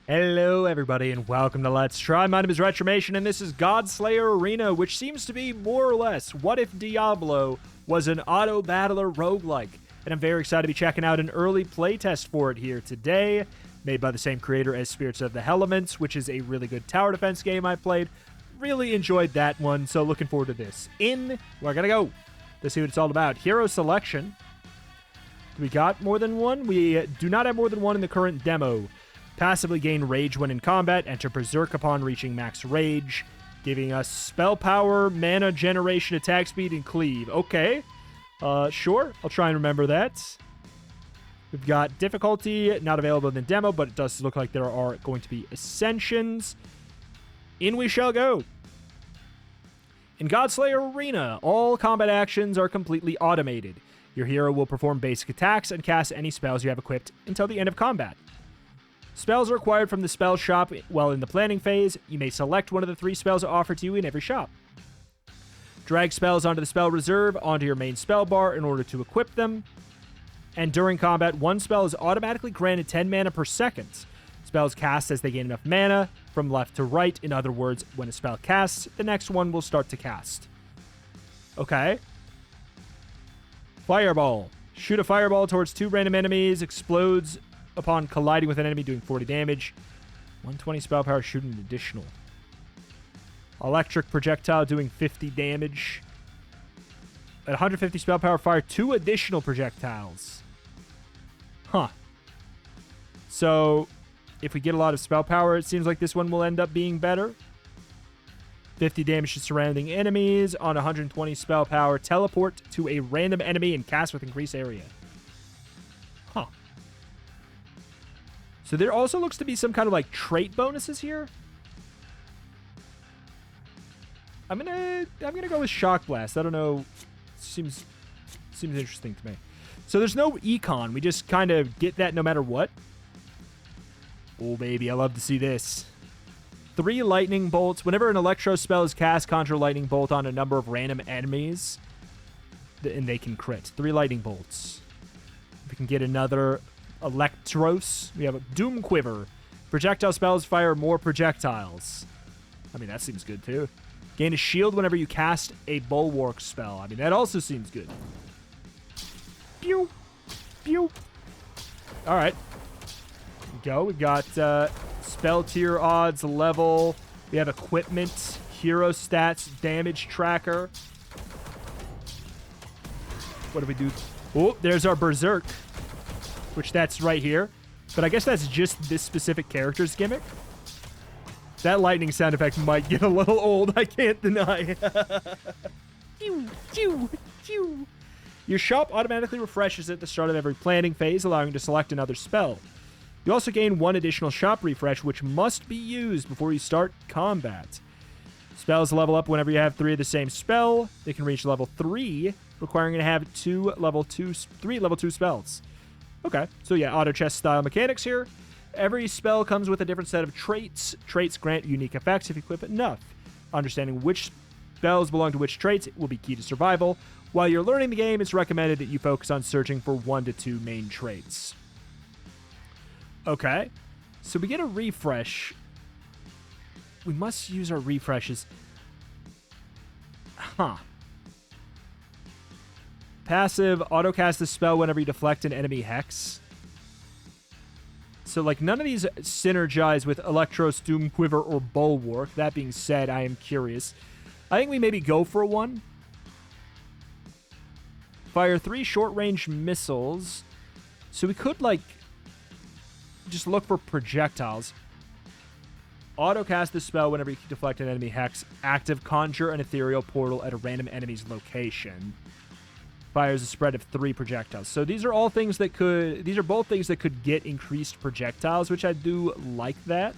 Hello, everybody, and welcome to Let's Try. My name is Retromation, and this is Godslayer Arena, which seems to be more or less what if Diablo was an Autobattler roguelike. And I'm very excited to be checking out an early playtest for it here today, made by the same creator as Spirits of the Elements, which is a really good tower defense game I played. Really enjoyed that one, so looking forward to this. We're gonna go to see what it's all about. Hero selection. We got more than one? We do not have more than one in the current demo. Passively gain rage when in combat, enter berserk upon reaching max rage, giving us spell power, mana generation, attack speed, and cleave. Okay, sure, I'll try and remember that. We've got difficulty, not available in the demo, but it does look like there are going to be ascensions. In we shall go. In Godslayer Arena, all combat actions are completely automated. Your hero will perform basic attacks and cast any spells you have equipped until the end of combat. Spells are acquired from the spell shop while in the planning phase. You may select one of the 3 spells offered to you in every shop. Drag spells onto the spell reserve onto your main spell bar in order to equip them. And during combat, one spell is automatically granted 10 mana per second. Spells cast as they gain enough mana from left to right. In other words, when a spell casts, the next one will start to cast. Okay. Fireball. Shoot a fireball towards 2 random enemies. Explodes upon colliding with an enemy, doing 40 damage. 120 spell power, shooting an additional. Electric projectile, doing 50 damage. At 150 spell power, fire 2 additional projectiles. Huh. So, if we get a lot of spell power, it seems like this one will end up being better. 50 damage to surrounding enemies. On 120 spell power, teleport to a random enemy and cast with increased area. Huh. So there also looks to be some kind of like trait bonuses here. I'm gonna go with Shock Blast. I don't know. Seems interesting to me. So there's no econ. We just kind of get that no matter what. Oh baby, I love to see this. 3 lightning bolts. Whenever an electro spell is cast, conjure lightning bolt on a number of random enemies, and they can crit. 3 lightning bolts. We can get another Electros. We have a Doom Quiver. Projectile spells fire more projectiles. I mean, that seems good too. Gain a shield whenever you cast a Bulwark spell. I mean, that also seems good. Pew! Pew! Alright. Go. We've got spell tier odds, level. We have equipment, hero stats, damage tracker. What do we do? Oh, there's our Berserk, which that's right here. But I guess that's just this specific character's gimmick. That lightning sound effect might get a little old, I can't deny. Pew, pew, pew. Your shop automatically refreshes at the start of every planning phase, allowing you to select another spell. You also gain 1 additional shop refresh, which must be used before you start combat. Spells level up whenever you have 3 of the same spell. They can reach level 3, requiring you to have 3 level 2 spells. Okay, so yeah, auto chest style mechanics here. Every spell comes with a different set of traits. Traits grant unique effects if you equip enough. Understanding which spells belong to which traits will be key to survival. While you're learning the game, it's recommended that you focus on searching for 1 to 2 main traits. Okay, so we get a refresh. We must use our refreshes. Huh. Passive, auto-cast the spell whenever you deflect an enemy hex. So, like, none of these synergize with Electros, Doom Quiver, or Bulwark. That being said, I am curious. I think we maybe go for one. Fire 3 short-range missiles. So we could, like, just look for projectiles. Auto-cast the spell whenever you deflect an enemy hex. Active conjure an ethereal portal at a random enemy's location. Fires a spread of 3 projectiles. So these are all things that could... These are both things that could get increased projectiles, which I do like that.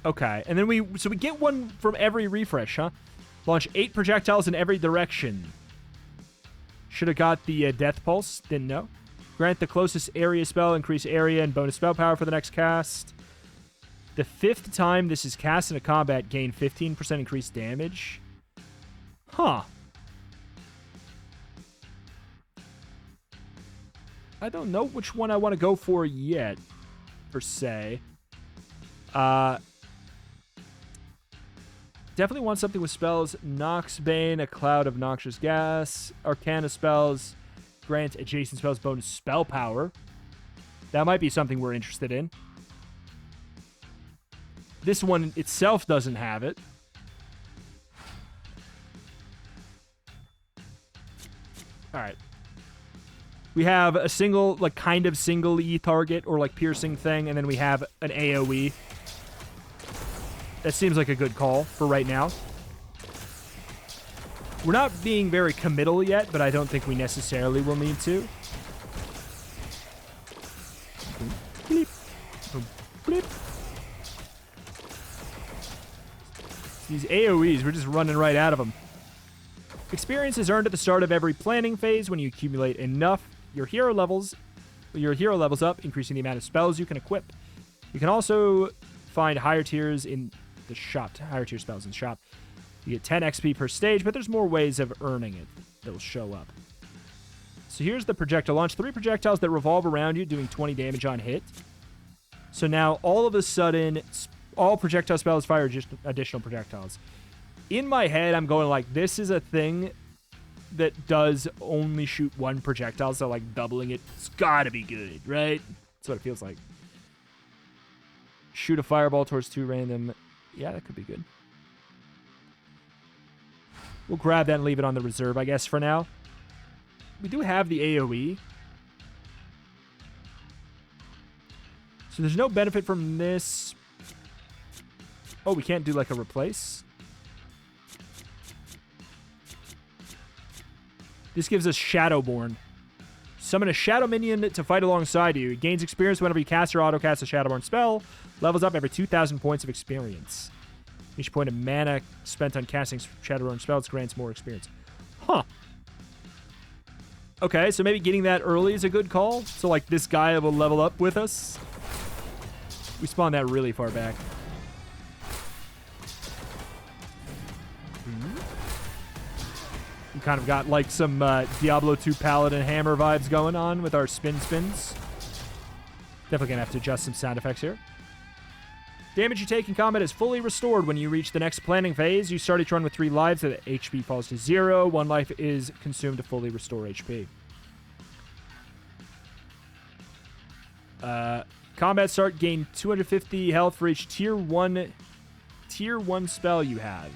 Okay, and then we get one from every refresh, huh? Launch 8 projectiles in every direction. Should have got the Death Pulse. Didn't know. Grant the closest area spell, increase area and bonus spell power for the next cast. The 5th time this is cast in a combat, gain 15% increased damage. Huh. I don't know which one I want to go for yet, per se. Definitely want something with spells. Nox Bane, a cloud of noxious gas. Arcana spells grant adjacent spells bonus spell power. That might be something we're interested in. This one itself doesn't have it. All right. We have a single, like, kind of single E target or, like, piercing thing, and then we have an AoE. That seems like a good call for right now. We're not being very committal yet, but I don't think we necessarily will need to. Bleep. Bleep. These AoEs, we're just running right out of them. Experience is earned at the start of every planning phase. When you accumulate enough, your hero levels up, increasing the amount of spells you can equip. You can also find higher tiers in the shop, higher tier spells in the shop. You get 10 XP per stage, but there's more ways of earning it that will show up. So here's the projectile launch. 3 projectiles that revolve around you, doing 20 damage on hit. So now, all of a sudden, all projectile spells fire additional projectiles. In my head, I'm going like, this is a thing that does only shoot 1 projectile, so like doubling it's gotta be good, right? That's what it feels like. Shoot a fireball towards 2 random. Yeah, that could be good. We'll grab that and leave it on the reserve, I guess, for now. We do have the AoE. So there's no benefit from this. Oh, we can't do like a replace. This gives us Shadowborn. Summon a Shadow minion to fight alongside you. It gains experience whenever you cast or auto-cast a Shadowborn spell. Levels up every 2,000 points of experience. Each point of mana spent on casting Shadowborn spells grants more experience. Huh. Okay, so maybe getting that early is a good call. So, like, this guy will level up with us. We spawned that really far back. We kind of got, like, some Diablo 2 Paladin Hammer vibes going on with our spins. Definitely gonna have to adjust some sound effects here. Damage you take in combat is fully restored when you reach the next planning phase. You start each run with 3 lives, so the HP falls to 0. 1 life is consumed to fully restore HP. Combat start, gain 250 health for each tier 1 spell you have.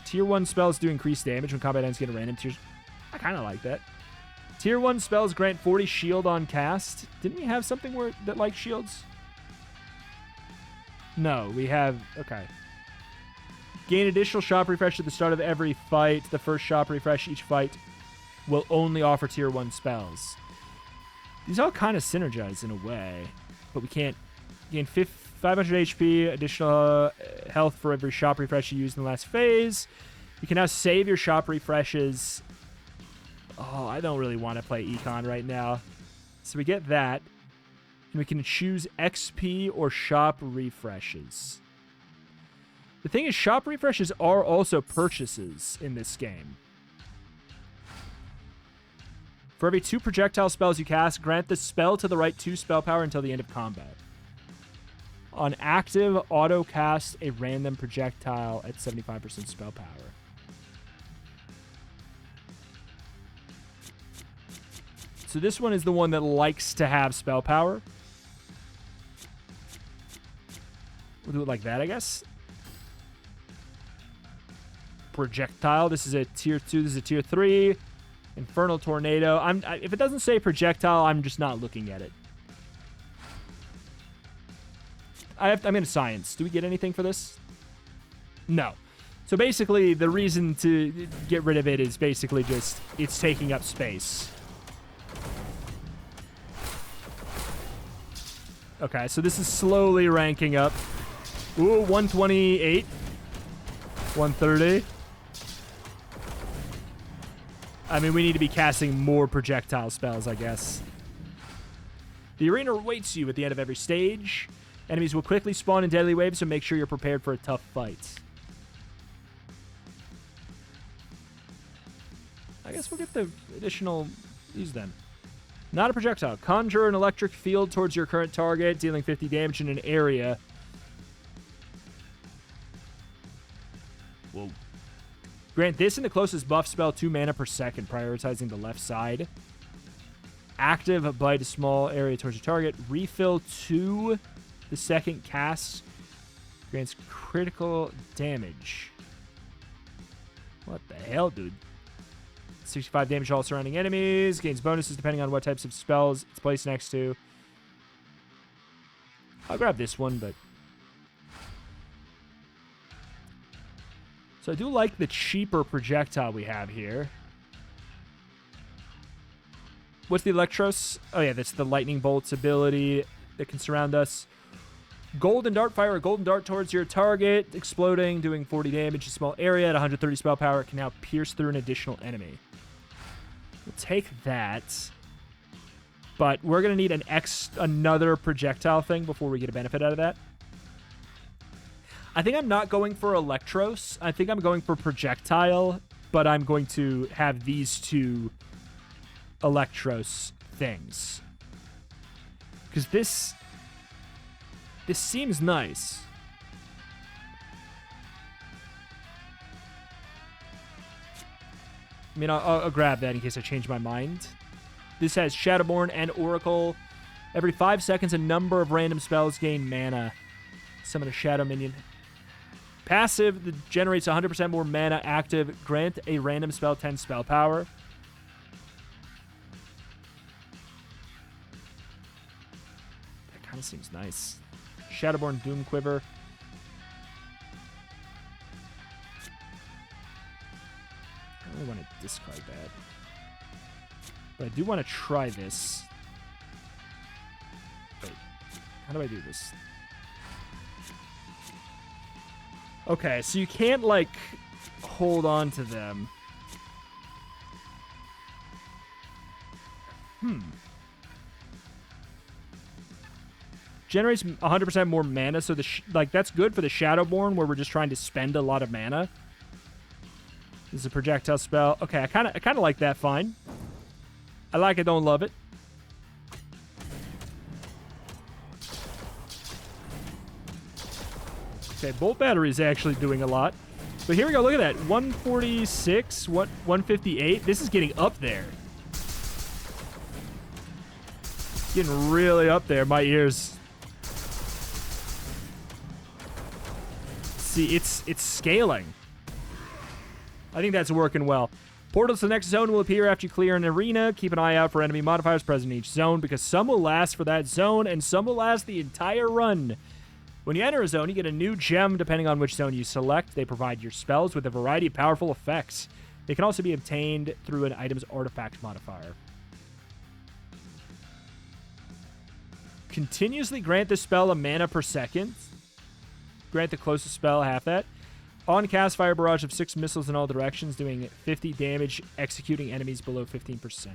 Tier 1 spells do increase damage when combat ends, get a random tier. I kind of like that. Tier 1 spells grant 40 shield on cast. Didn't we have something that likes shields? No, we have... Okay. Gain additional shop refresh at the start of every fight. The first shop refresh each fight will only offer tier 1 spells. These all kind of synergize in a way, but we can't gain 500 HP, additional health for every shop refresh you use in the last phase. You can now save your shop refreshes. Oh, I don't really want to play Econ right now. So we get that. And we can choose XP or shop refreshes. The thing is, shop refreshes are also purchases in this game. For every 2 projectile spells you cast, grant the spell to the right 2 spell power until the end of combat. On active, auto cast a random projectile at 75% spell power. So this one is the one that likes to have spell power. We'll do it like that, I guess. Projectile. This is a tier 2. This is a tier 3. Infernal Tornado. If it doesn't say projectile, I'm just not looking at it. I'm in science. Do we get anything for this? No. So basically, the reason to get rid of it is basically just it's taking up space. Okay, so this is slowly ranking up. Ooh, 128. 130. I mean, we need to be casting more projectile spells, I guess. The arena awaits you at the end of every stage. Enemies will quickly spawn in deadly waves, so make sure you're prepared for a tough fight. I guess we'll get the additional these then. Not a projectile. Conjure an electric field towards your current target, dealing 50 damage in an area. Whoa. Grant this and the closest buff spell 2 mana per second, prioritizing the left side. Active bite a small area towards your target. Refill 2 the second cast. Grants critical damage. What the hell, dude? 65 damage to all surrounding enemies. Gains bonuses depending on what types of spells it's placed next to. I'll grab this one, but... So I do like the cheaper projectile we have here. What's the Electros? Oh yeah, that's the Lightning Bolt's ability that can surround us. Golden Dart, fire a Golden Dart towards your target, exploding, doing 40 damage in a small area at 130 spell power. It can now pierce through an additional enemy. We'll take that. But we're going to need another projectile thing before we get a benefit out of that. I think I'm not going for Electros. I think I'm going for projectile, but I'm going to have these two Electros things. Because this seems nice. I mean, I'll grab that in case I change my mind. This has Shadowborn and Oracle. Every 5 seconds, a number of random spells gain mana. Summon a Shadow minion. Passive that generates 100% more mana. Active, grant a random spell 10 spell power. That kind of seems nice. Shadowborn Doom Quiver. I really want to discard that. But I do want to try this. Wait, how do I do this? Okay, so you can't, like, hold on to them. Generates 100% more mana, so that's good for the Shadowborn, where we're just trying to spend a lot of mana. This is a projectile spell. Okay, I kind of like that. Fine. I like it, don't love it. Okay, Bolt Battery is actually doing a lot. But here we go, look at that. 146, 158. This is getting up there. Getting really up there. My ears. See, it's scaling. I think that's working well. Portals to the next zone will appear after you clear an arena. Keep an eye out for enemy modifiers present in each zone, because some will last for that zone and some will last the entire run. When you enter a zone, you get a new gem depending on which zone you select. They provide your spells with a variety of powerful effects. They can also be obtained through an item's artifact modifier. Continuously grant the spell a mana per second. Grant the closest spell half that. On cast, fire barrage of 6 missiles in all directions, doing 50 damage, executing enemies below 15%.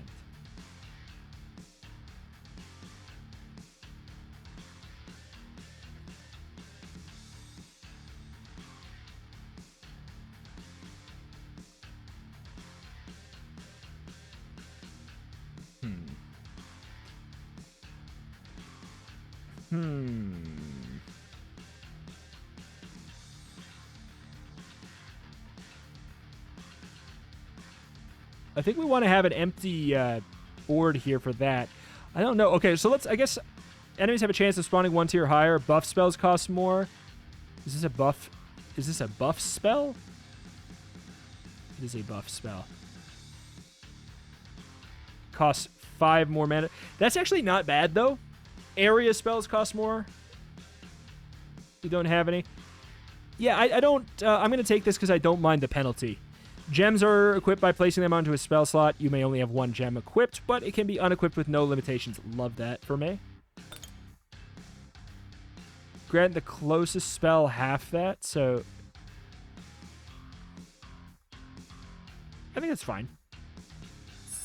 I think we want to have an empty board here for that. I don't know. Okay, so I guess enemies have a chance of spawning 1 tier higher. Buff spells cost more. Is this a buff? Is this a buff spell? It is a buff spell. Costs 5 more mana. That's actually not bad, though. Area spells cost more. You don't have any. Yeah, I don't... I'm going to take this because I don't mind the penalty. Gems are equipped by placing them onto a spell slot. You may only have 1 gem equipped, but it can be unequipped with no limitations. Love that for me. Grant the closest spell half that, so... I think that's fine.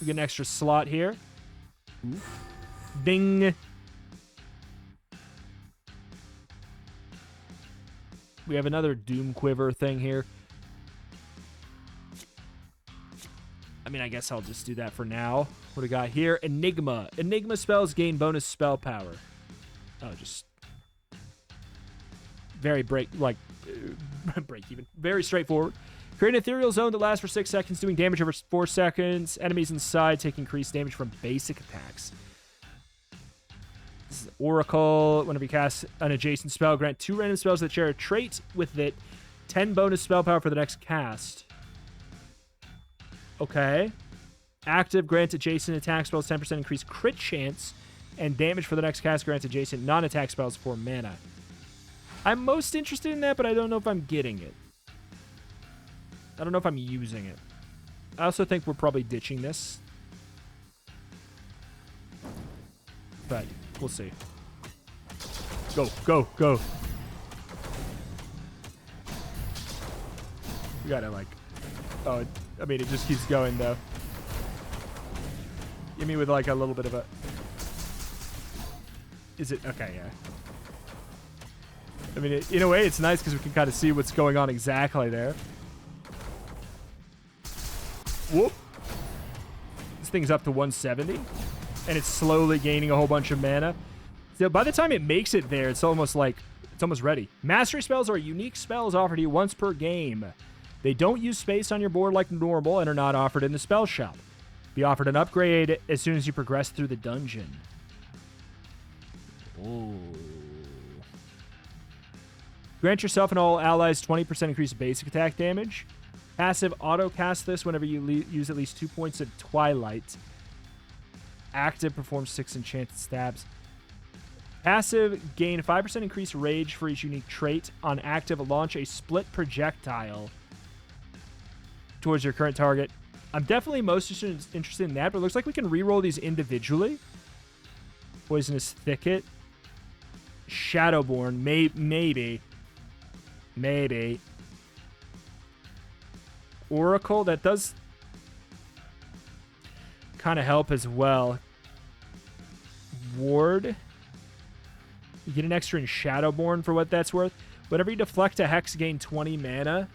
We get an extra slot here. Bing! We have another Doom Quiver thing here. I mean, I guess I'll just do that for now. What do we got here? Enigma. Enigma spells gain bonus spell power. Oh, just very break even. Very straightforward. Create an ethereal zone that lasts for 6 seconds, doing damage over 4 seconds. Enemies inside take increased damage from basic attacks. This is Oracle. Whenever you cast an adjacent spell, grant 2 random spells that share a trait with it. 10 bonus spell power for the next cast. Okay. Active grants adjacent attack spells 10% increase crit chance, and damage for the next cast grants adjacent non-attack spells for mana. I'm most interested in that, but I don't know if I'm getting it. I don't know if I'm using it. I also think we're probably ditching this. But we'll see. Go, go, go. You gotta like... Oh, I mean, it just keeps going, though. Give me with like a little bit of a... Is it... Okay, yeah. I mean, in a way, it's nice because we can kind of see what's going on exactly there. Whoop. This thing's up to 170. And it's slowly gaining a whole bunch of mana. So by the time it makes it there, it's almost like... It's almost ready. Mastery spells are unique spells offered to you once per game. They don't use space on your board like normal and are not offered in the spell shop. Be offered an upgrade as soon as you progress through the dungeon. Ooh. Grant yourself and all allies 20% increased basic attack damage. Passive auto-cast this whenever you use at least 2 points of Twilight. Active performs 6 enchanted stabs. Passive gain 5% increased rage for each unique trait. On active, launch a split projectile towards your current target. I'm definitely most interested in that, but it looks like we can reroll these individually. Poisonous Thicket. Shadowborn. Maybe. Oracle, that does kind of help as well. Ward. You get an extra in Shadowborn for what that's worth. Whenever you deflect a hex, gain 20 mana.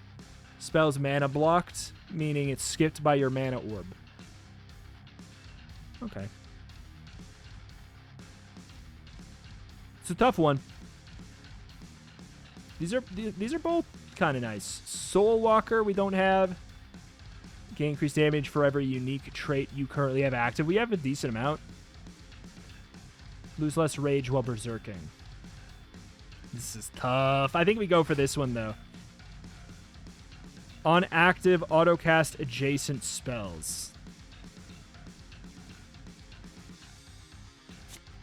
Spells mana blocked, meaning it's skipped by your mana orb. Okay. It's a tough one. These are both kind of nice. Soul Walker we don't have. Gain increased damage for every unique trait you currently have active. We have a decent amount. Lose less rage while berserking. This is tough. I think we go for this one, though. On active, auto-cast adjacent spells.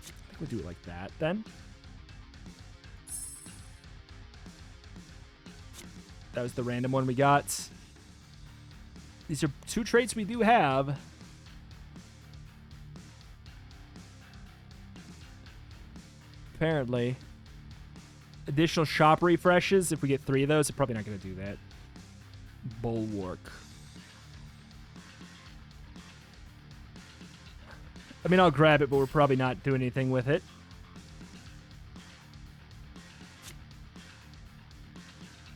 I think we'll do it like that, then. That was the random one we got. These are 2 traits we do have. Apparently. Additional shop refreshes. If we get 3 of those, I'm probably not going to do that. Bulwark. I mean, I'll grab it, but we're probably not doing anything with it.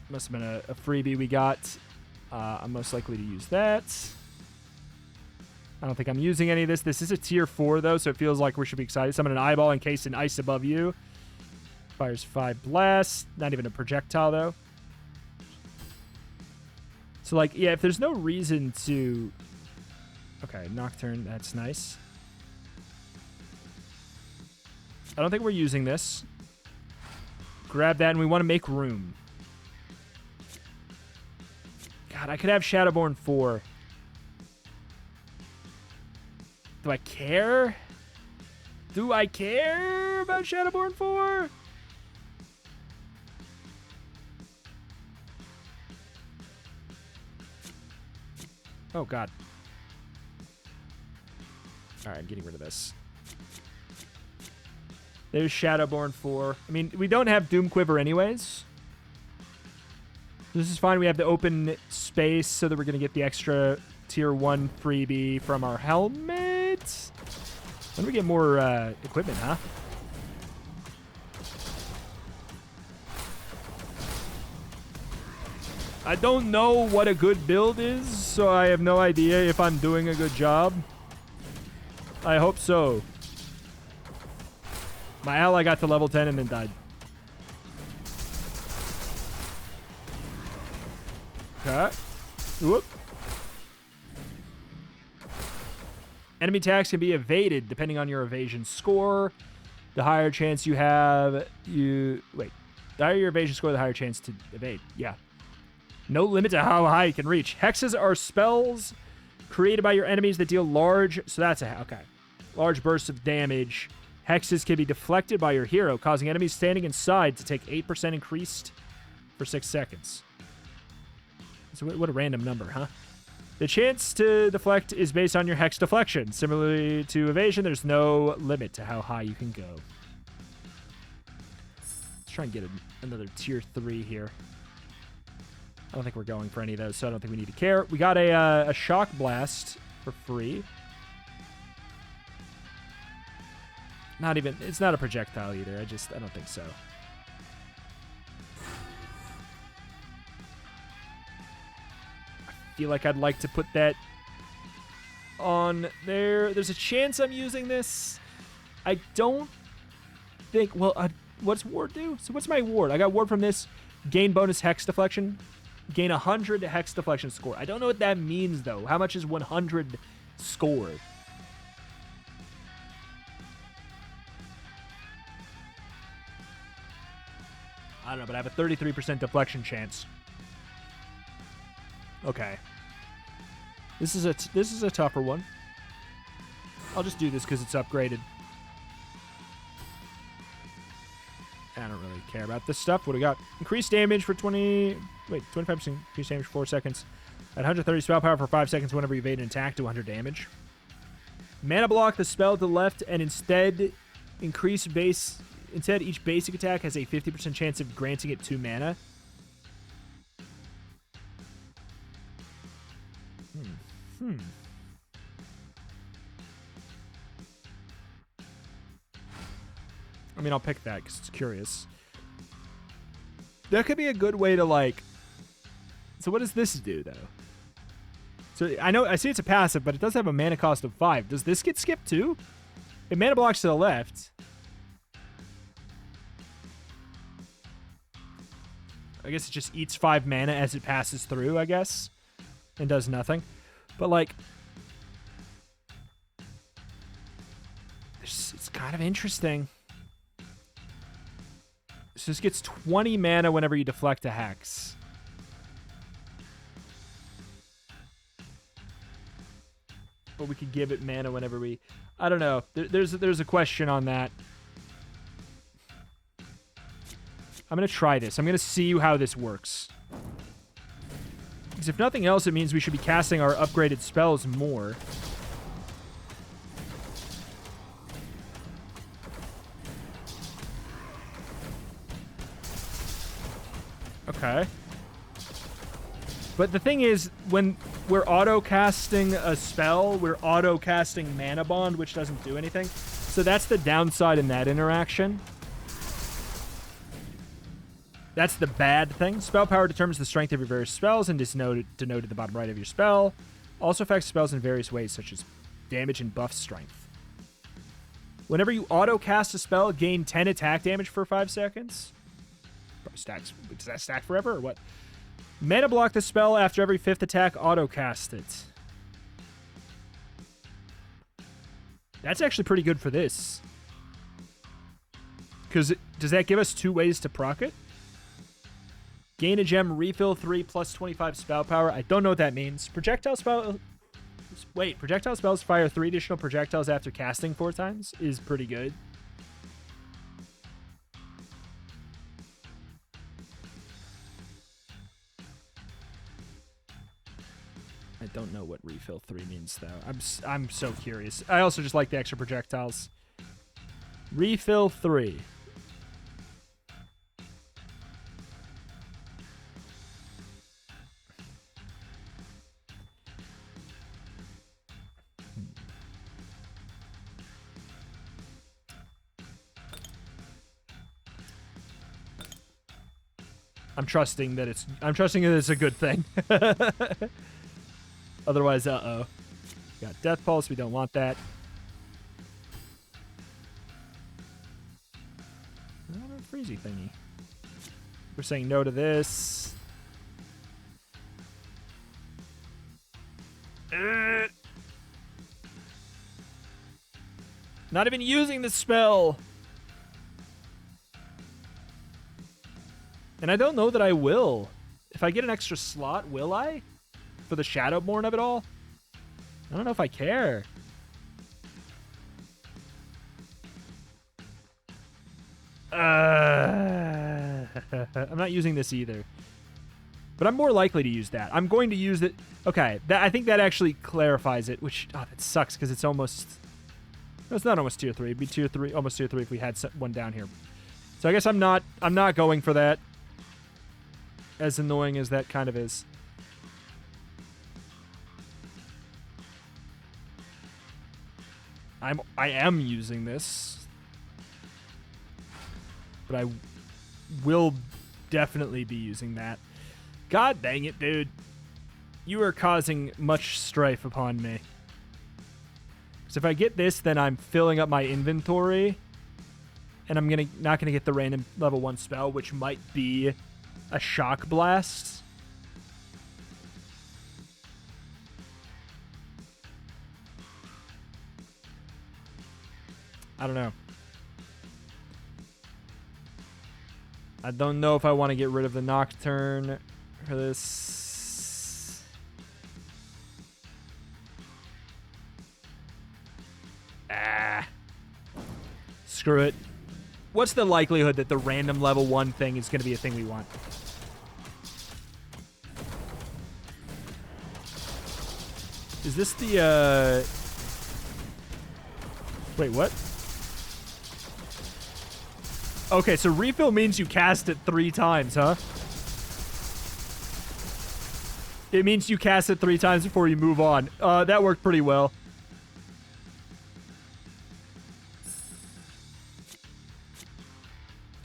Must have been a freebie we got. I'm most likely to use that. I don't think I'm using any of this. This is a tier 4, though, so it feels like we should be excited. Summon an eyeball encased in ice above you. Fires 5 blasts. Not even a projectile, though. So, like, yeah, if there's no reason to... Okay, Nocturne, that's nice. I don't think we're using this. Grab that, and we want to make room. God, I could have Shadowborn 4. Do I care? Do I care about Shadowborn 4? Oh, God. All right, I'm getting rid of this. There's Shadowborn 4. I mean, we don't have Doom Quiver anyways. This is fine. We have the open space so that we're going to get the extra tier 1 freebie from our helmet. When do we get more equipment, huh? I don't know what a good build is, so I have no idea if I'm doing a good job. I hope so. My ally got to level 10 and then died. Okay. Whoop. Enemy attacks can be evaded depending on your evasion score. The higher chance you have, the higher your evasion score, the higher chance to evade. Yeah. No limit to how high you can reach. Hexes are spells created by your enemies that deal large, so that's large bursts of damage. Hexes can be deflected by your hero, causing enemies standing inside to take 8% increased for 6 seconds. So what a random number, huh? The chance to deflect is based on your hex deflection. Similarly to evasion, there's no limit to how high you can go. Let's try and get another tier 3 here. I don't think we're going for any of those, so I don't think we need to care. We got a shock blast for free. It's not a projectile either. I don't think so. I feel like I'd like to put that on there. There's a chance I'm using this. I don't think, what's ward do? So what's my ward? I got ward from this. Gain bonus hex deflection. Gain 100 hex deflection score. I don't know what that means, though. How much is 100 score? I don't know, but I have a 33% deflection chance. Okay. This is a tougher one. I'll just do this because it's upgraded. I don't really care about this stuff. What do we got? Increased damage for 25% increased damage for 4 seconds. At 130 spell power for 5 seconds whenever you evade an attack to 100 damage. Mana block the spell to the left and instead each basic attack has a 50% chance of granting it 2 mana. I mean, I'll pick that because it's curious. That could be a good way to, like... So what does this do, though? So I see it's a passive, but it does have a mana cost of 5. Does this get skipped, too? It mana blocks to the left. I guess it just eats 5 mana as it passes through, I guess. And does nothing. But, like... It's kind of interesting. So this gets 20 mana whenever you deflect a hex. But we could give it mana whenever we... I don't know. There's a question on that. I'm going to try this. I'm going to see how this works. Because if nothing else, it means we should be casting our upgraded spells more. Okay. But the thing is, when we're auto-casting a spell, we're auto-casting Mana Bond, which doesn't do anything. So that's the downside in that interaction. That's the bad thing. Spell power determines the strength of your various spells and is denoted at the bottom right of your spell. Also affects spells in various ways, such as damage and buff strength. Whenever you auto-cast a spell, gain 10 attack damage for 5 seconds. Stacks. Does that stack forever or what? Mana block the spell after every 5th attack, auto-cast it. That's actually pretty good for this. Because does that give us 2 ways to proc it? Gain a gem, refill 3 plus 25 spell power. I don't know what that means. Projectile spells fire 3 additional projectiles after casting 4 times is pretty good. I don't know what refill 3 means, though. I'm so curious. I also just like the extra projectiles. Refill 3. I'm trusting that it's a good thing. Otherwise, uh-oh. Got Death Pulse. We don't want that. Not a freezy thingy. We're saying no to this. Not even using the spell. And I don't know that I will. If I get an extra slot, will I? For the Shadowborn of it all? I don't know if I care. I'm not using this either. But I'm more likely to use that. I'm going to use it. Okay, I think that actually clarifies it, which, oh, that sucks because it's almost... No, it's not almost tier 3. It'd be tier 3, almost tier 3 if we had one down here. So I guess I'm not going for that. As annoying as that kind of is. I am using this. But I will definitely be using that. God dang it, dude. You are causing much strife upon me. Because if I get this, then I'm filling up my inventory. And I'm not gonna get the random level 1 spell, which might be a Shock Blast. I don't know. I don't know if I want to get rid of the Nocturne for this. Screw it. What's the likelihood that the random level 1 thing is going to be a thing we want? Is this the, Wait, what? Okay, so refill means you cast it 3 times, huh? It means you cast it 3 times before you move on. That worked pretty well.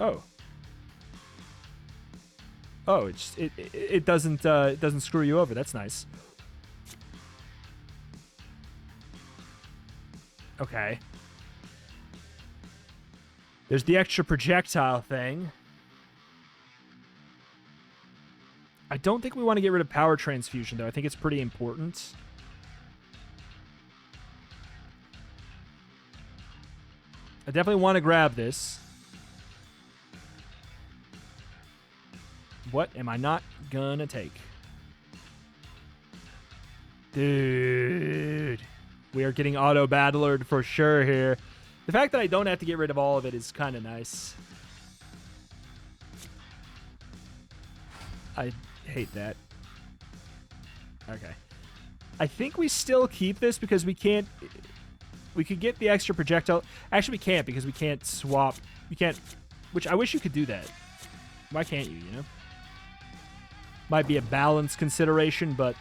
Oh. Oh, it doesn't screw you over. That's nice. Okay. There's the extra projectile thing. I don't think we want to get rid of power transfusion, though. I think it's pretty important. I definitely want to grab this. What am I not gonna take? Dude. We are getting auto-battlered for sure here. The fact that I don't have to get rid of all of it is kind of nice. I hate that. Okay. I think we still keep this because we can't... We could get the extra projectile... Actually, we can't because we can't swap... We can't... Which I wish you could do that. Why can't you, you know? Might be a balance consideration, but...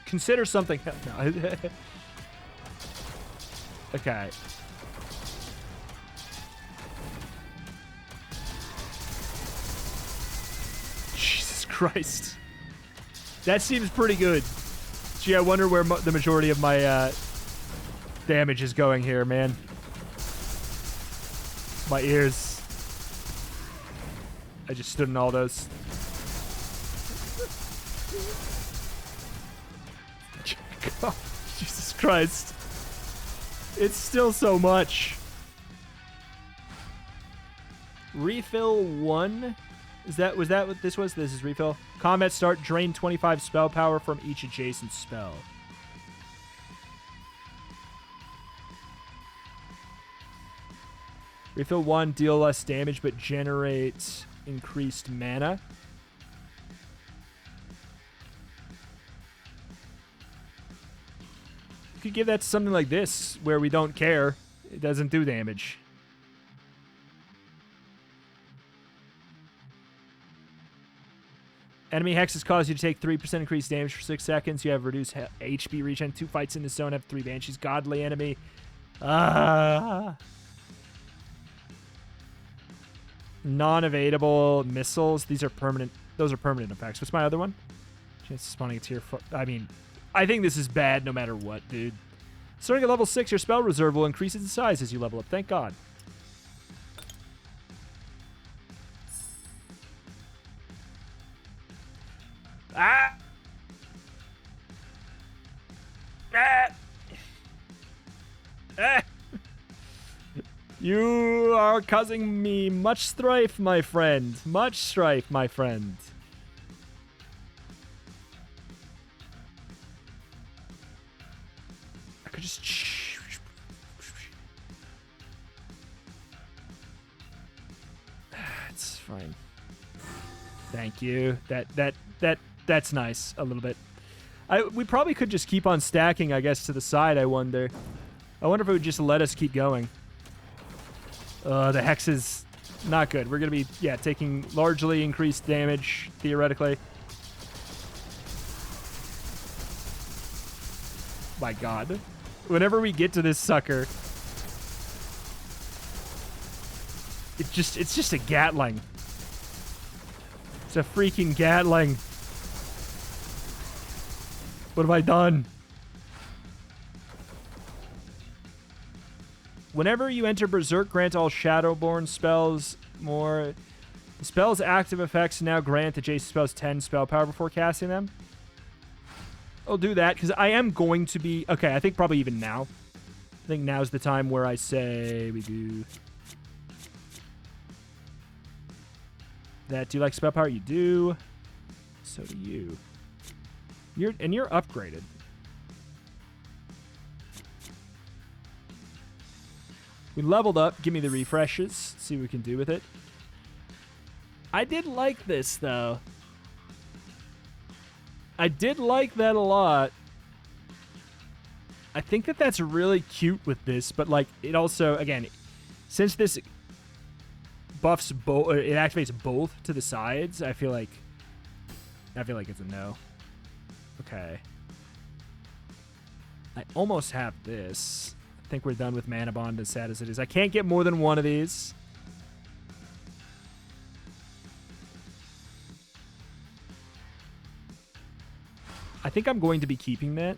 Consider something... No. Okay. Jesus Christ. That seems pretty good. Gee, I wonder where the majority of my damage is going here, man. My ears. I just stood in all those. God, Jesus Christ. It's still so much. Refill 1? Was that what this was? This is refill. Combat start, drain 25 spell power from each adjacent spell. Refill 1, deal less damage, but generate increased mana. You could give that to something like this, where we don't care. It doesn't do damage. Enemy hexes cause you to take 3% increased damage for 6 seconds. You have reduced HP regen. 2 fights in this zone have 3 banshees. Godly enemy. Non-evadable missiles. These are permanent. Those are permanent effects. What's my other one? Chance of spawning a tier 4. I mean, I think this is bad no matter what, dude. Starting at level 6, your spell reserve will increase in size as you level up. Thank God. Ah! Ah! Ah! You are causing me much strife, my friend. Much strife, my friend. I could just... It's fine. Thank you. That's nice, a little bit. We probably could just keep on stacking, I guess, to the side, I wonder. I wonder if it would just let us keep going. The Hex is not good. We're going to be, yeah, taking largely increased damage, theoretically. My God. Whenever we get to this sucker, it's just a Gatling. It's a freaking Gatling. What have I done? Whenever you enter Berserk, grant all Shadowborn spells more. The spell's active effects now grant adjacent spells 10 spell power before casting them. I'll do that because I am going to be... Okay, I think probably even now. I think now's the time where I say we do... That. Do you like spell power? You do. So do you. You're upgraded. We leveled up. Give me the refreshes. See what we can do with it. I did like this, though. I did like that a lot. I think that that's really cute with this, but, like, it also, again, since this buffs both, it activates both to the sides, I feel like it's a no. Okay. I almost have this. I think we're done with Mana Bond, as sad as it is. I can't get more than one of these. I think I'm going to be keeping that.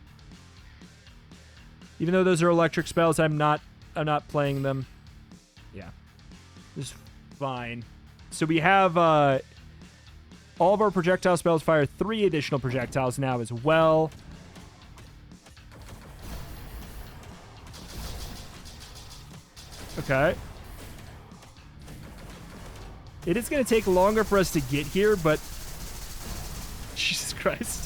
Even though those are electric spells, I'm not playing them. Yeah. This is fine. So we have all of our projectile spells fire 3 additional projectiles now as well. Okay. It is going to take longer for us to get here, but... Jesus Christ.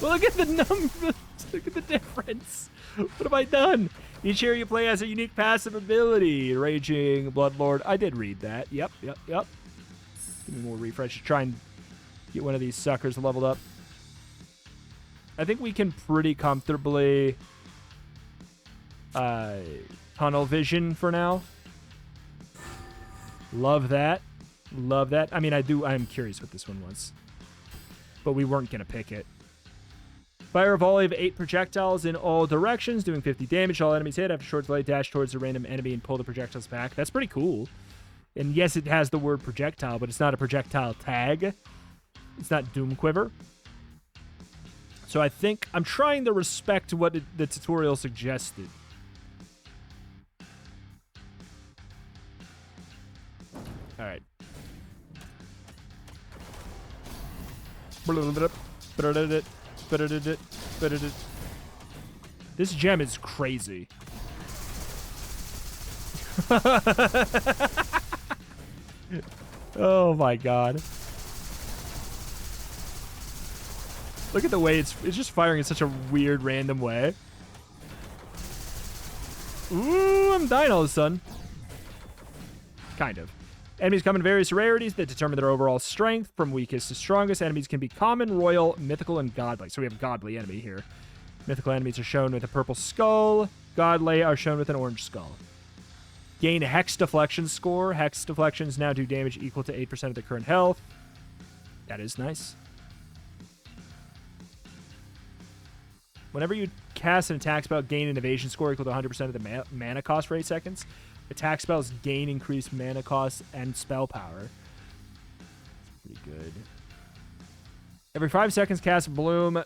Well, look at the numbers. Look at the difference. What have I done? Each area you play has a unique passive ability. Raging Bloodlord. I did read that. Yep. Give me more refresh to try and get one of these suckers leveled up. I think we can pretty comfortably tunnel vision for now. Love that. Love that. I mean, I'm curious what this one was. But we weren't going to pick it. Fire a volley of 8 projectiles in all directions, doing 50 damage. All enemies hit. After short delay, dash towards the random enemy and pull the projectiles back. That's pretty cool. And yes, it has the word projectile, but it's not a projectile tag. It's not Doom Quiver. So I think I'm trying to respect what the tutorial suggested. All right. This gem is crazy. Oh my God. Look at the way it's just firing in such a weird, random way. Ooh, I'm dying all of a sudden. Kind of. Enemies come in various rarities that determine their overall strength. From weakest to strongest, enemies can be common, royal, mythical, and godly. So we have godly enemy here. Mythical enemies are shown with a purple skull. Godly are shown with an orange skull. Gain Hex Deflection score. Hex deflections now do damage equal to 8% of the current health. That is nice. Whenever you cast an attack spell, gain an evasion score equal to 100% of the mana cost for 8 seconds. Attack spells gain increased mana cost and spell power. Pretty good. Every 5 seconds, cast Bloom.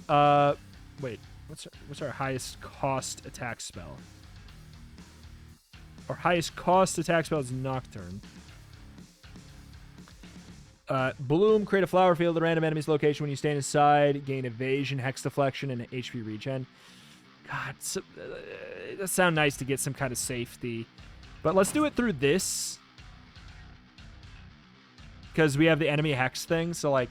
Wait, what's our highest cost attack spell? Our highest cost attack spell is Nocturne. Bloom, create a flower field at a random enemy's location when you stand inside. Gain evasion, hex deflection, and HP regen. God, it does sound nice to get some kind of safety. But let's do it through this. Because we have the enemy hex thing, so like...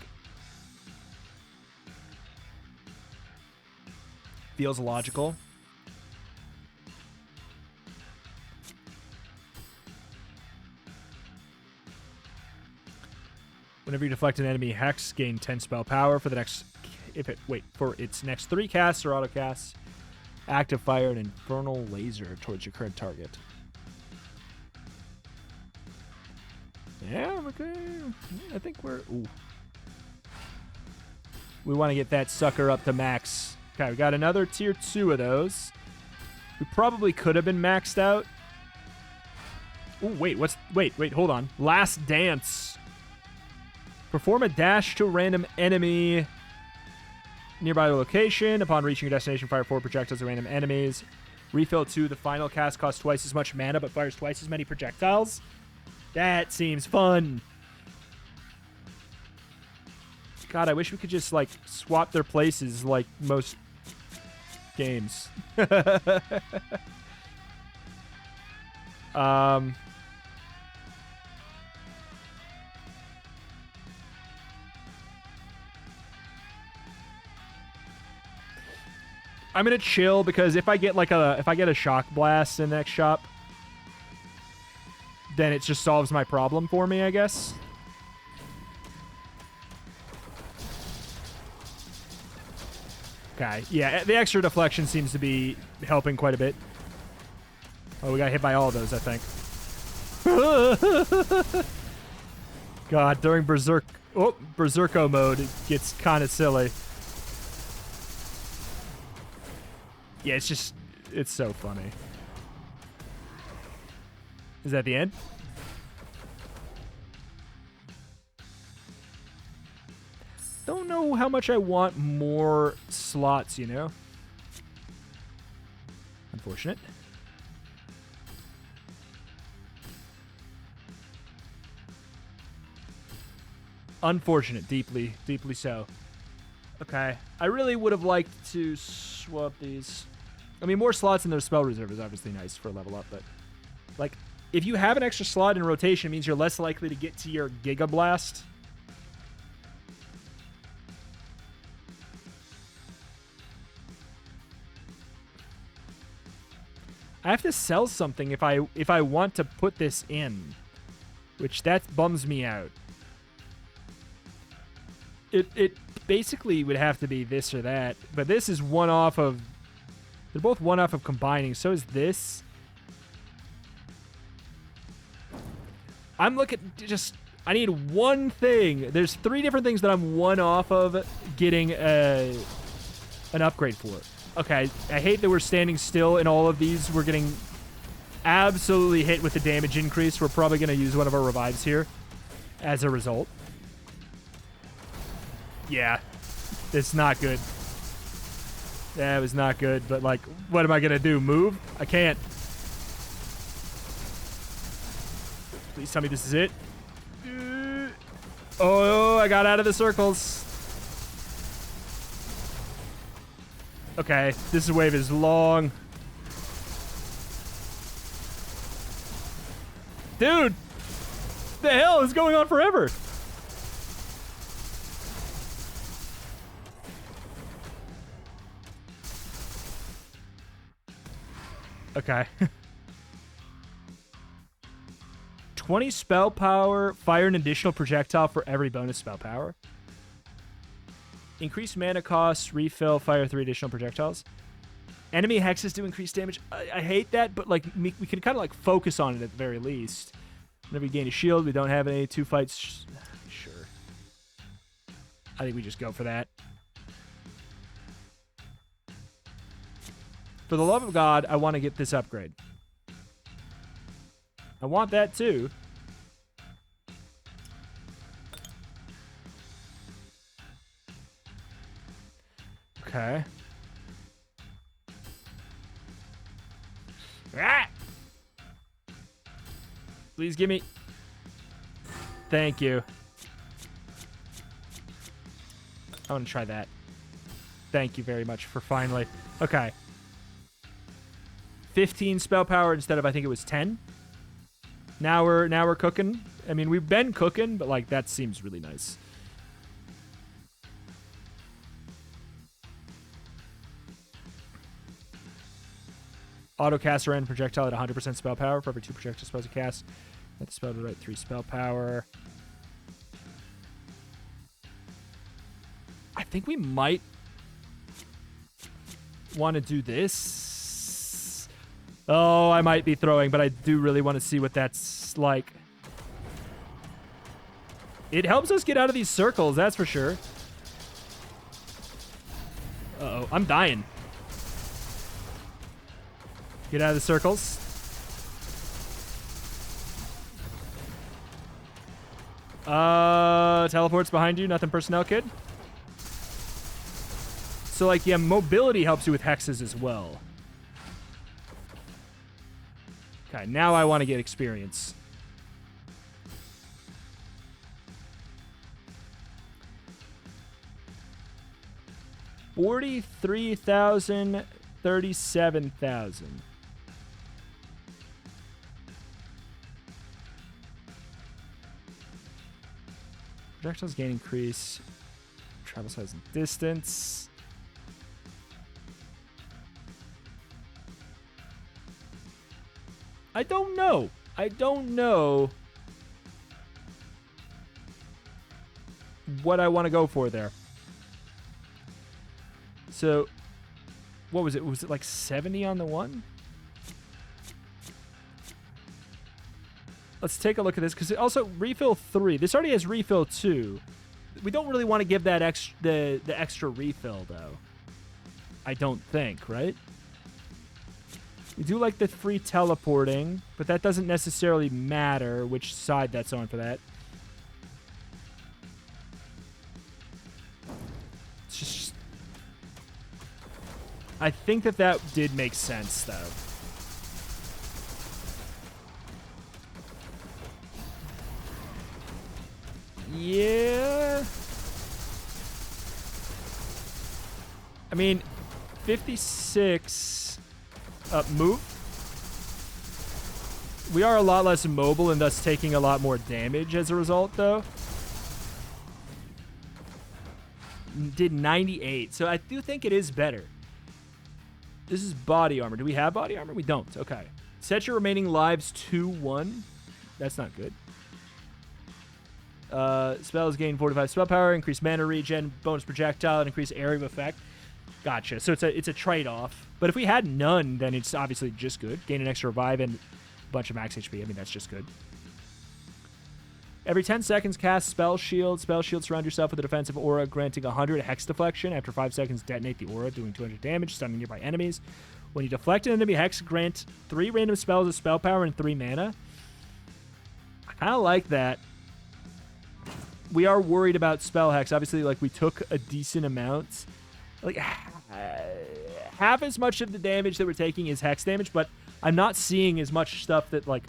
feels logical. Whenever you deflect an enemy hex, gain 10 spell power for the next... for its next 3 casts or auto casts. Active fire an infernal laser towards your current target. Yeah, okay. I think we're... Ooh. We want to get that sucker up to max. Okay, we got another tier 2 of those. We probably could have been maxed out. Ooh, wait, wait, hold on. Last Dance. Perform a dash to a random enemy nearby the location. Upon reaching your destination, fire 4 projectiles at random enemies. Refill 2. The final cast costs twice as much mana, but fires twice as many projectiles. That seems fun. God, I wish we could just, like, swap their places like most games. I'm gonna chill because if I get a shock blast in the next shop, then it just solves my problem for me, I guess. Okay, yeah, the extra deflection seems to be helping quite a bit. Oh, we got hit by all of those, I think. God, during Berserko mode, it gets kind of silly. Yeah, it's so funny. Is that the end? Don't know how much I want more slots, you know? Unfortunate. Unfortunate, deeply, deeply so. Okay, I really would have liked to swap these. I mean, more slots in their spell reserve is obviously nice for a level up, but like, if you have an extra slot in rotation, it means you're less likely to get to your Giga Blast. I have to sell something if I want to put this in, which that bums me out. It basically would have to be this or that, but this is one off of... They're both one off of combining. So is this. I'm looking just... I need one thing. There's 3 different things that I'm one off of getting an upgrade for. Okay, I hate that we're standing still in all of these. We're getting absolutely hit with the damage increase. We're probably going to use one of our revives here as a result. Yeah, it's not good. That was not good, but, like, what am I going to do? Move? I can't. Please tell me this is it. Oh, I got out of the circles. Okay, this wave is long. Dude! The hell is going on forever? Okay. 20 spell power. Fire an additional projectile for every bonus spell power. Increase mana cost. Refill. Fire 3 additional projectiles. Enemy hexes do increase damage. I hate that, but like we can kind of like focus on it at the very least. Whenever you gain a shield, we don't have any 2 fights. Sure. I think we just go for that. For the love of God, I want to get this upgrade. I want that too. Okay. Ah! Please give me... Thank you. I want to try that. Thank you very much for finally... Okay. 15 spell power instead of, I think it was 10. Now we're cooking. I mean, we've been cooking, but like that seems really nice. Auto cast a random projectile at 100% spell power for every 2 projectile spells you cast. Let the spell to write 3 spell power. I think we might want to do this. Oh, I might be throwing, but I do really want to see what that's like. It helps us get out of these circles, that's for sure. Uh-oh, I'm dying. Get out of the circles. Teleports behind you, nothing personnel kid. So, like, yeah, mobility helps you with hexes as well. Okay, now I want to get experience. $43,000, $37,000. Projectiles gain increase. Travel size and distance. I don't know. I don't know what I want to go for there. So, what was it? Was it like 70 on the one? Let's take a look at this, because also refill 3. This already has refill 2. We don't really want to give that the extra refill, though. I don't think, right? We do like the free teleporting, but that doesn't necessarily matter which side that's on for that. It's just... I think that did make sense, though. Yeah. I mean, 56 move. We are a lot less mobile and thus taking a lot more damage as a result, though. Did 98, so I do think it is better. This is body armor. Do we have body armor? We don't. Okay. Set your remaining lives to 1. That's not good. Spells gain 45 spell power, increase mana regen, bonus projectile, and increase area of effect. Gotcha. So it's a trade-off. But if we had none, then it's obviously just good. Gain an extra revive and a bunch of max HP. I mean, that's just good. Every 10 seconds, cast Spell Shield. Spell Shield, surround yourself with a defensive aura, granting 100 hex deflection. After 5 seconds, detonate the aura, doing 200 damage, stunning nearby enemies. When you deflect an enemy hex, grant 3 random spells of spell power and 3 mana. I kind of like that. We are worried about spell hex. Obviously, like, we took a decent amount. Like, half as much of the damage that we're taking is hex damage, but I'm not seeing as much stuff that, like,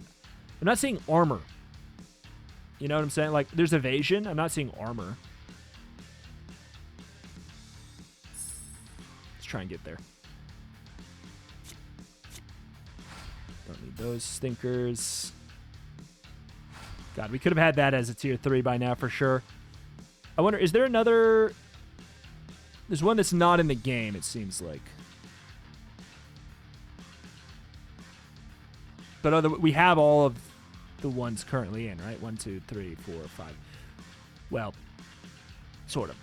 I'm not seeing armor. You know what I'm saying? Like, there's evasion. I'm not seeing armor. Let's try and get there. Don't need those stinkers. God, we could have had that as a tier 3 by now for sure. I wonder, is there another... There's one that's not in the game, it seems like. But we have all of the ones currently in, right? 1, 2, 3, 4, 5. Well, sort of.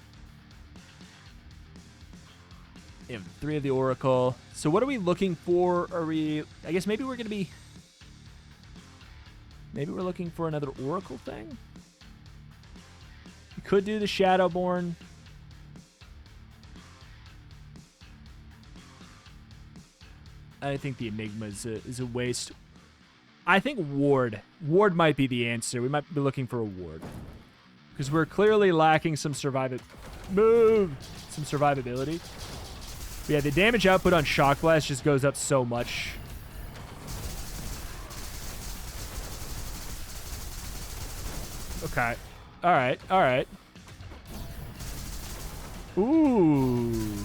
We have 3 of the Oracle. So what are we looking for? Are we... I guess maybe we're going to be... Maybe we're looking for another Oracle thing? We could do the Shadowborn. I think the Enigma is a waste. I think Ward. Ward might be the answer. We might be looking for a Ward. Because we're clearly lacking some survivability. But yeah, the damage output on Shock Blast just goes up so much. Okay. All right. All right. Ooh.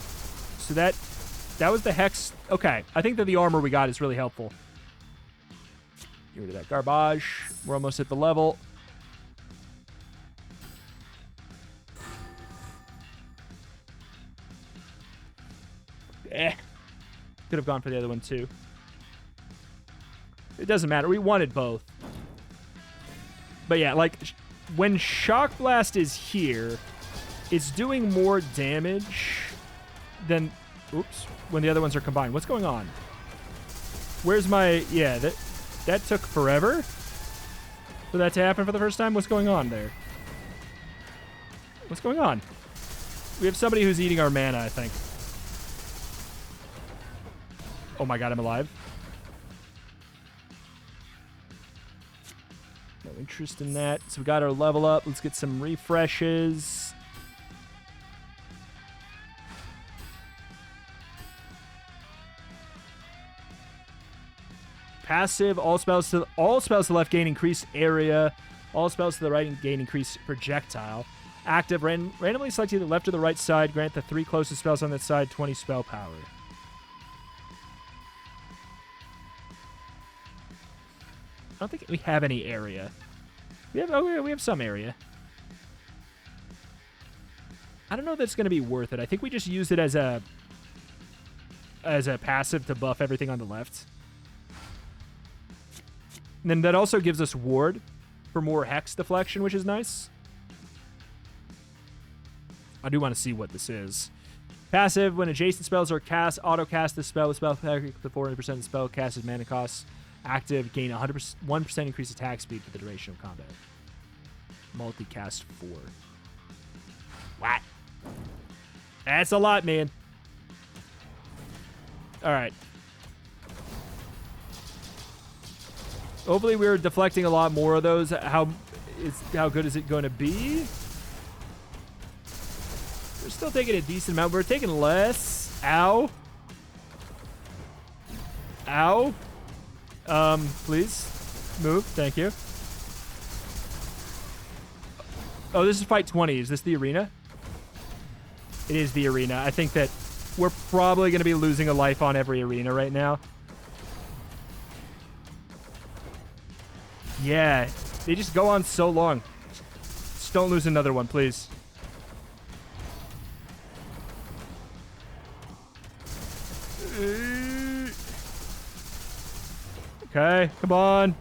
So that was the Hex. Okay. I think that the armor we got is really helpful. Get rid of that garbage. We're almost at the level. Could have gone for the other one too. It doesn't matter. We wanted both. But yeah, like when Shock Blast is here, it's doing more damage than when the other ones are combined. What's going on? Where's my that took forever for that to happen for the first time. What's going on there? What's going on? We have somebody who's eating our mana, I think. Oh my god, I'm alive. No interest in that. So we got our level up. Let's get some refreshes. Passive, all spells to the left gain increased area. All spells to the right gain increased projectile. Active, randomly select either the left or the right side. Grant the 3 closest spells on that side 20 spell power. I don't think we have any area. We have some area. I don't know if that's going to be worth it. I think we just used it as a passive to buff everything on the left. And then that also gives us ward for more hex deflection, which is nice. I do want to see what this is. Passive, when adjacent spells are cast, auto-cast the spell with spell power the 400% of the spell cast as mana cost. Active, gain 1% increased attack speed for the duration of combat. Multicast 4. What? That's a lot, man. All right. Hopefully we're deflecting a lot more of those. How good is it going to be? We're still taking a decent amount. We're taking less. Ow. Ow. Please move. Thank you. Oh, this is fight 20. Is this the arena? It is the arena. I think that we're probably going to be losing a life on every arena right now. Yeah, they just go on so long. Just don't lose another one, please. Okay, come on.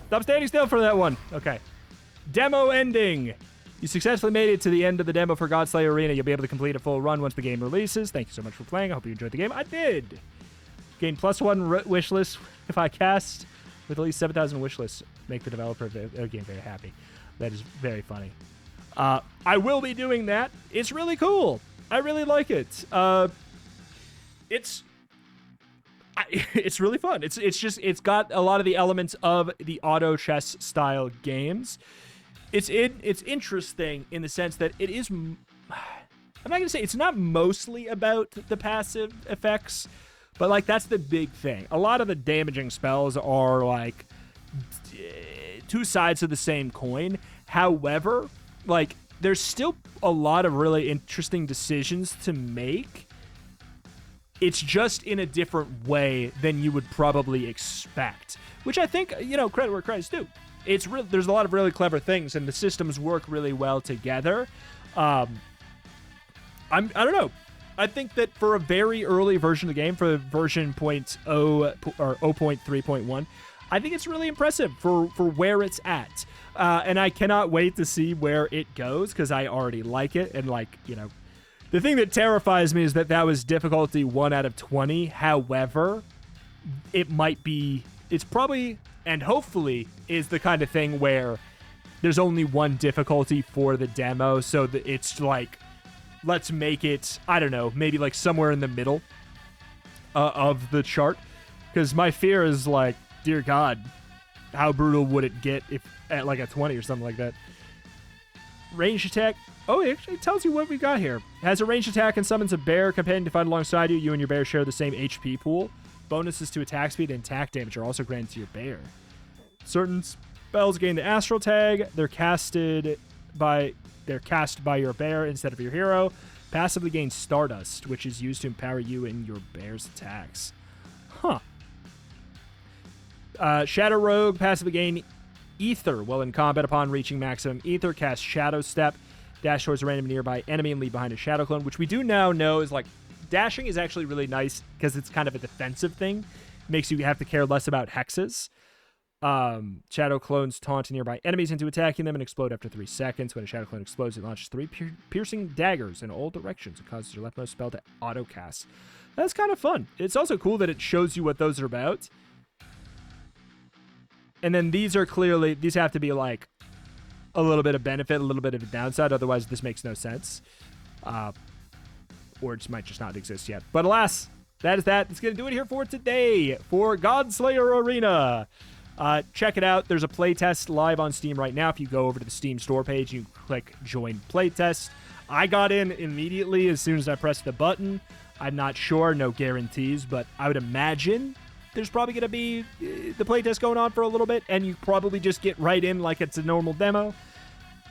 Stop standing still for that one. Okay. Demo ending. You successfully made it to the end of the demo for Godslayer Arena. You'll be able to complete a full run once the game releases. Thank you so much for playing. I hope you enjoyed the game. I did. Gain +1 wish list if I cast with at least 7,000 wish lists. Make the developer of the game very happy. That is very funny. I will be doing that. It's really cool. I really like it. It's really fun. It's got a lot of the elements of the auto chess style games. It's interesting in the sense that it is. I'm not gonna say it's not mostly about the passive effects, but like that's the big thing. A lot of the damaging spells are like two sides of the same coin. However, like there's still a lot of really interesting decisions to make. It's just in a different way than you would probably expect, which I think, credit where credit's due. There's a lot of really clever things, and the systems work really well together. I don't know. I think that for a very early version of the game, for version 0.0 or 0.3.1, I think it's really impressive for where it's at. And I cannot wait to see where it goes because I already like it. And the thing that terrifies me is that was difficulty 1 out of 20. However, it's probably, and hopefully, is the kind of thing where there's only one difficulty for the demo. So that it's like, let's make it, I don't know, maybe like somewhere in the middle of the chart. Because my fear is like, dear God, how brutal would it get if at like a 20 or something like that? Ranged attack. Oh, it actually tells you what we got here. Has a ranged attack and summons a bear companion to fight alongside you. You and your bear share the same HP pool. Bonuses to attack speed and attack damage are also granted to your bear. Certain spells gain the astral tag. They're cast by your bear instead of your hero. Passively gain Stardust, which is used to empower you in your bear's attacks. Huh. Shadow Rogue, passively gain Ether while in combat. Upon reaching maximum Ether, cast Shadow Step. Dash towards a random nearby enemy and leave behind a Shadow Clone, which we do now know is like... Dashing is actually really nice because it's kind of a defensive thing. Makes you have to care less about hexes. Shadow Clones taunt nearby enemies into attacking them and explode after 3 seconds. When a Shadow Clone explodes, it launches 3 piercing daggers in all directions. It causes your leftmost spell to auto-cast. That's kind of fun. It's also cool that it shows you what those are about. And then these are clearly... These have to be like a little bit of benefit, a little bit of a downside. Otherwise, this makes no sense. Or it might just not exist yet. But alas, that is that. It's going to do it here for today for Godslayer Arena. Check it out. There's a playtest live on Steam right now. If you go over to the Steam store page, you click Join Playtest. I got in immediately as soon as I pressed the button. I'm not sure, no guarantees, but I would imagine there's probably going to be the playtest going on for a little bit, and you probably just get right in like it's a normal demo.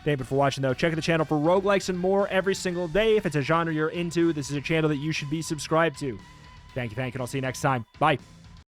Thank you for watching, though. Check out the channel for roguelikes and more every single day. If it's a genre you're into, this is a channel that you should be subscribed to. Thank you, and I'll see you next time. Bye.